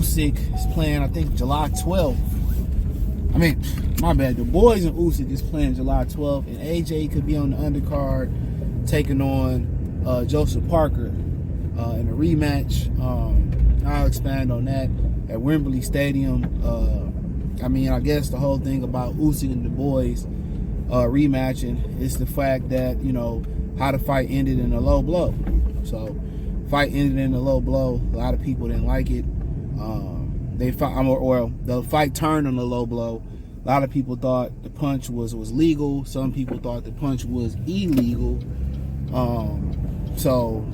Usyk is playing, I think, July 12th. I mean, my bad. Dubois and Usyk is playing July 12th, and AJ could be on the undercard taking on Joseph Parker in a rematch. I'll expand on that at Wembley Stadium. I mean, I guess the whole thing about Usyk and Dubois rematching is the fact that, you know, how the fight ended in a low blow. So, fight ended in a low blow. A lot of people didn't like it. The fight turned on a low blow. A lot of people thought the punch was legal. Some people thought the punch was illegal. So,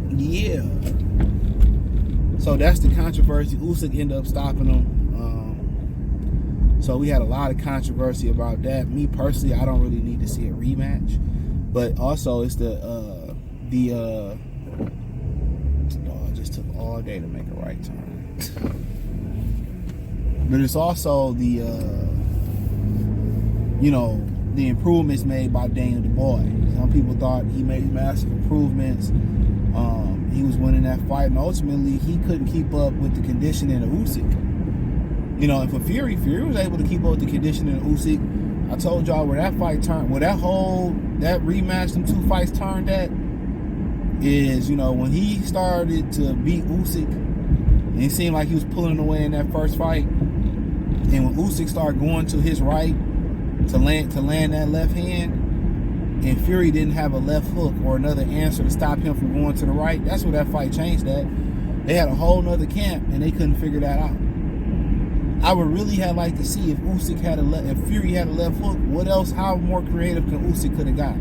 yeah. So that's the controversy. Usyk ended up stopping him. So we had a lot of controversy about that. Me personally, I don't really need to see a rematch. But also, it's it just took all day to make a right turn. But it's also the improvements made by Daniel Dubois. Some people thought he made massive improvements. He was winning that fight, and ultimately he couldn't keep up with the conditioning of Usyk. You know, and for Fury was able to keep up with the conditioning of Usyk. I told y'all where that fight turned, where that rematch, them two fights turned at, is, you know, when he started to beat Usyk, and it seemed like he was pulling away in that first fight, and when Usyk started going to his right to land that left hand, and Fury didn't have a left hook or another answer to stop him from going to the right, that's where that fight changed at. They had a whole nother camp, and they couldn't figure that out. I would really have liked to see if Fury had a left hook, what else, how more creative could Usyk could have got?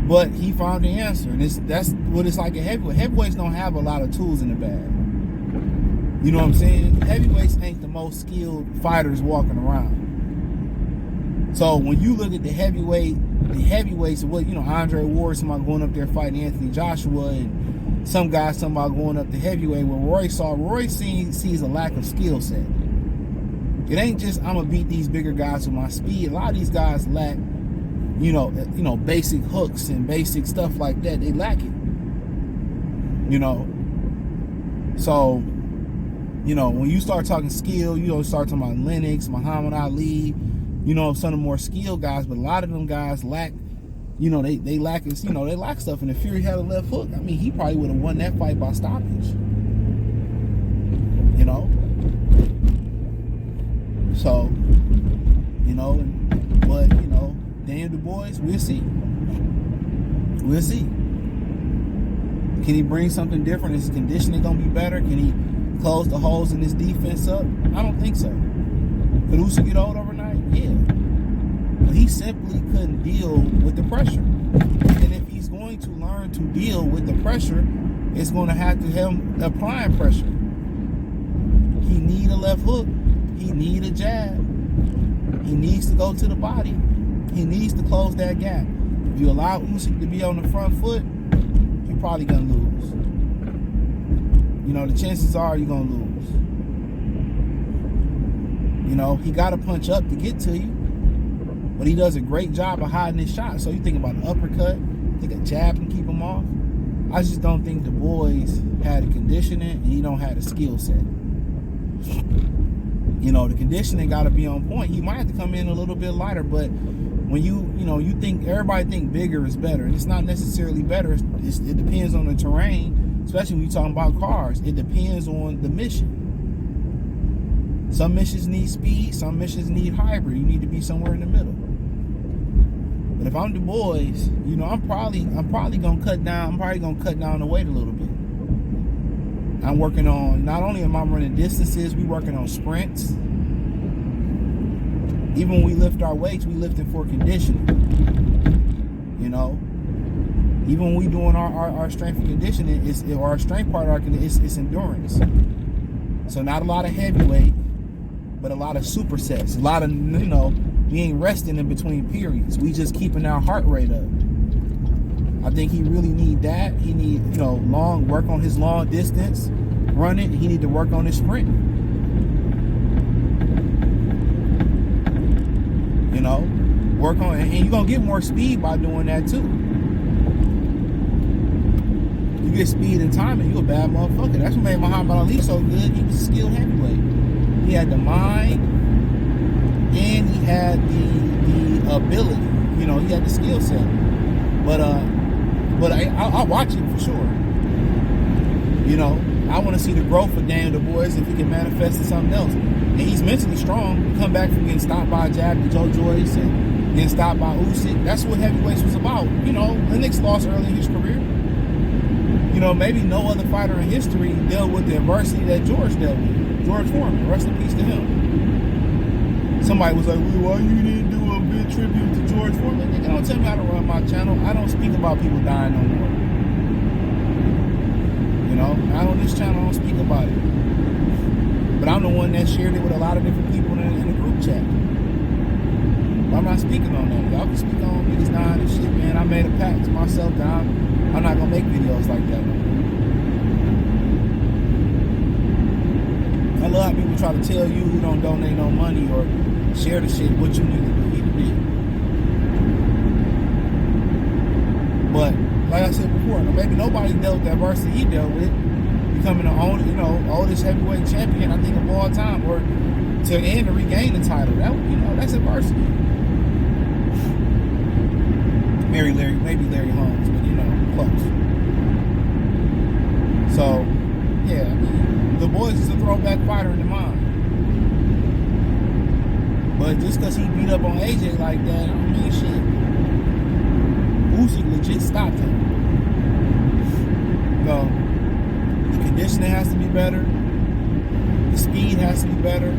But he found the answer, and that's what it's like at heavyweight. Heavyweights don't have a lot of tools in the bag. You know what I'm saying? Heavyweights ain't the most skilled fighters walking around. So when you look at the heavyweights, what, you know, Andre Ward, somebody going up there fighting Anthony Joshua, and some guy, somebody going up to heavyweight. When Roy sees a lack of skill set. It ain't just I'm gonna beat these bigger guys with my speed. A lot of these guys lack, you know, basic hooks and basic stuff like that. They lack it. You know. So, you know, when you start talking skill, you know, start talking about Lennox, Muhammad Ali, you know, some of the more skilled guys, but a lot of them guys lack, you know, they lack stuff. And if Fury had a left hook, I mean, he probably would have won that fight by stoppage. You know? So, you know, but, you know, Daniel Dubois, we'll see. We'll see. Can he bring something different? Is his conditioning going to be better? Can he close the holes in his defense up? I don't think so. Could Usyk get old overnight? Yeah. But he simply couldn't deal with the pressure. And if he's going to learn to deal with the pressure, it's going to have to him applying pressure. He need a left hook. He need a jab. He needs to go to the body. He needs to close that gap. If you allow Usyk to be on the front foot, you're probably going to lose. You know, the chances are you're going to lose. You know, he got to punch up to get to you. But he does a great job of hiding his shot. So you think about an uppercut, think a jab can keep him off. I just don't think Dubois had the conditioning and he don't have the skill set. You know, the conditioning got to be on point. He might have to come in a little bit lighter, but when you think, everybody think bigger is better. And it's not necessarily better. It depends on the terrain, especially when you're talking about cars. It depends on the mission. Some missions need speed, some missions need hybrid. You need to be somewhere in the middle. But if I'm Dubois, you know, I'm probably gonna cut down the weight a little bit. I'm working on, not only am I running distances, we working on sprints. Even when we lift our weights, we lifting for conditioning. You know, even when we doing our strength and conditioning, our strength part of it's endurance. So not a lot of heavyweight, but a lot of supersets. A lot of, you know, we ain't resting in between periods. We just keeping our heart rate up. I think he really need that. He need, you know, work on his long distance running. He need to work on his sprint. You know, work on, and you're gonna get more speed by doing that too. You get speed and timing, you a bad motherfucker. That's what made Muhammad Ali so good. He was a skilled heavyweight. He had the mind and he had the ability. You know, he had the skill set. But I'll watch it for sure. You know, I want to see the growth of Daniel Dubois if he can manifest in something else. And he's mentally strong. Come back from getting stopped by a jab to Joesph and getting stopped by Usyk. That's what heavyweights was about. You know, Lennox lost early in his career. You know, maybe no other fighter in history dealt with the adversity that George dealt with. George Foreman, rest in peace to him. Somebody was like, well, why you didn't do a big tribute to George Foreman? Nigga, don't tell me how to run my channel. I don't speak about people dying no more. You know, not on this channel, I don't speak about it. But I'm the one that shared it with a lot of different people in the group chat. But I'm not speaking on that. Y'all can speak on niggas dying and shit, man. I made a pact to myself that I'm not gonna make videos like that. I love how people try to tell you who don't donate no money or share the shit what you need to do. But like I said before, maybe nobody dealt with the adversity he dealt with, becoming the only, you know, oldest heavyweight champion I think of all time, or to end to regain the title. That, you know, that's adversity. Maybe Larry Holmes, but you know, close. So, yeah, I mean, Dubois is a throwback fighter in the mind. But just because he beat up on AJ like that, I don't mean shit. Usyk legit stopped him. You know, the conditioning has to be better. The speed has to be better.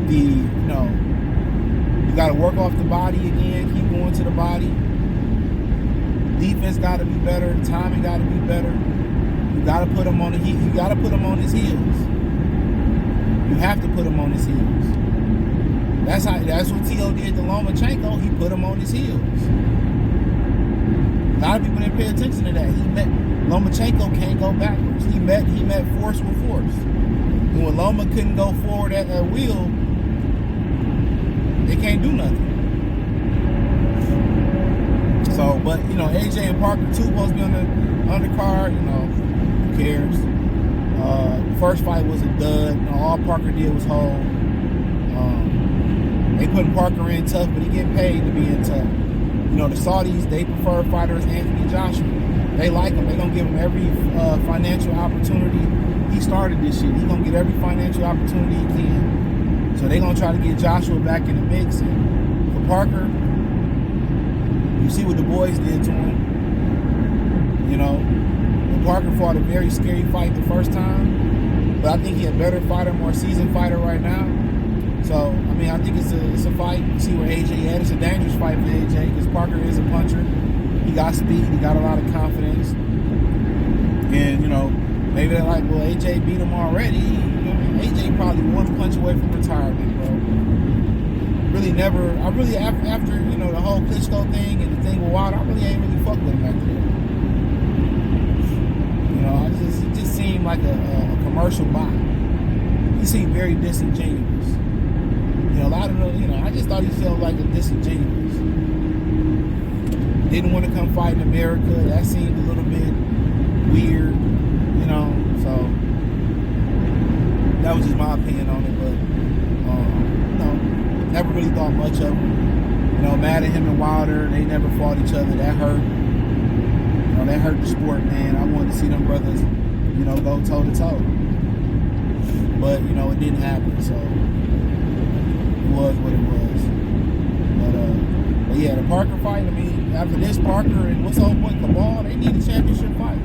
You know, you got to work off the body again. Keep going to the body. Defense got to be better. Timing got to be better. You got to put him on the heat. You got to put him on his heels. You have to put him on his heels. That's what T.O. did to Lomachenko. He put him on his heels. A lot of people didn't pay attention to that. Lomachenko can't go backwards. He met force with force. And when Loma couldn't go forward at will, they can't do nothing. So, but you know, AJ and Parker too supposed to be on the undercard. You know, who cares? First fight was a dud. You know, all Parker did was hold. They putting Parker in tough, but he getting paid to be in tough. You know, the Saudis, they prefer fighters Anthony Joshua. They like him. They gonna give him every financial opportunity. He started this shit. He gonna get every financial opportunity he can. So they gonna try to get Joshua back in the mix. And for Parker, you see what the boys did to him. You know, Parker fought a very scary fight the first time, but I think he's a better fighter, more seasoned fighter right now. So, I mean, I think it's a fight. You see where AJ at. It's a dangerous fight for AJ because Parker is a puncher. He got speed. He got a lot of confidence. And, you know, maybe they're like, well, AJ beat him already. You know, AJ probably one punch away from retirement, bro. After, you know, the whole Klitschko thing and the thing with Wilder, I really ain't really fucked with him after that. You know, it just seemed like a commercial buy. He seemed very disingenuous. You know, a lot of them, you know, I just thought he felt like a disingenuous. Didn't want to come fight in America. That seemed a little bit weird, you know, so that was just my opinion on it, but, you know, never really thought much of him. You know, mad at him and Wilder, they never fought each other. That hurt. You know, that hurt the sport, man. I wanted to see them brothers, you know, go toe-to-toe. But, you know, it didn't happen, so it was what it was. But yeah, the Parker fight, I mean, after this, Parker and what's the whole point, Cabal, they need a championship fight.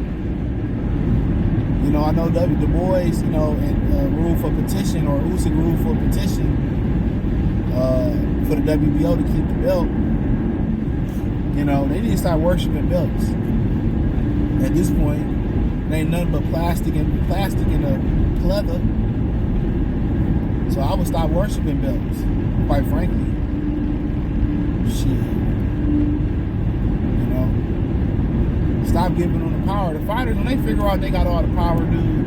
You know, I know Dubois, you know, and ruled for petition, or Usyk ruled for petition for the WBO to keep the belt. You know, they need to start worshiping belts. At this point, it ain't nothing but plastic and a pleather. So I would stop worshiping belts, quite frankly. Shit. You know? Stop giving them the power. The fighters, when they figure out they got all the power, dude,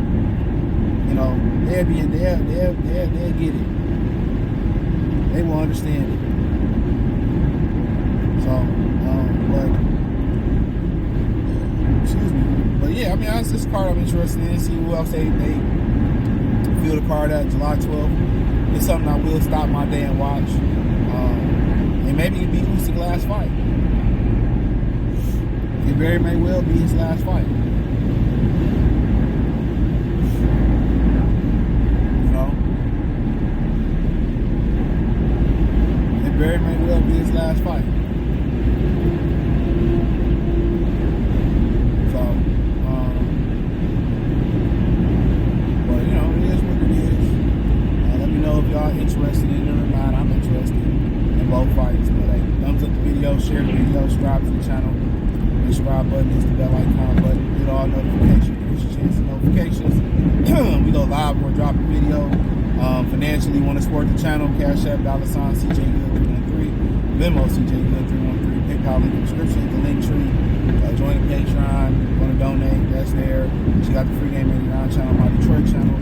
you know, they'll get it. They will understand it. So, but yeah, I mean, that's this card I'm interested in. See who else they fill the card at July 12th. It's something I will stop my day and watch. And maybe it'd be Usyk's last fight. It very may well be his last fight. You know? It very may well be his last fight. So, but you know, it is what it is. Let me know if y'all interested in it or not. I'm interested in both fights. But hey, thumbs up the video, share the video, subscribe to the channel. The subscribe button is the bell icon button. Hit all notifications, increase your chance of notifications. We go live or drop a video. Financially, want to support the channel, Cash App, $CJ Good 313, Venmo CJ Good 313, PayPal link in the description, the link tree. Join the Patreon, want to donate, that's there. She got the Free Game 89 channel, my Detroit channel.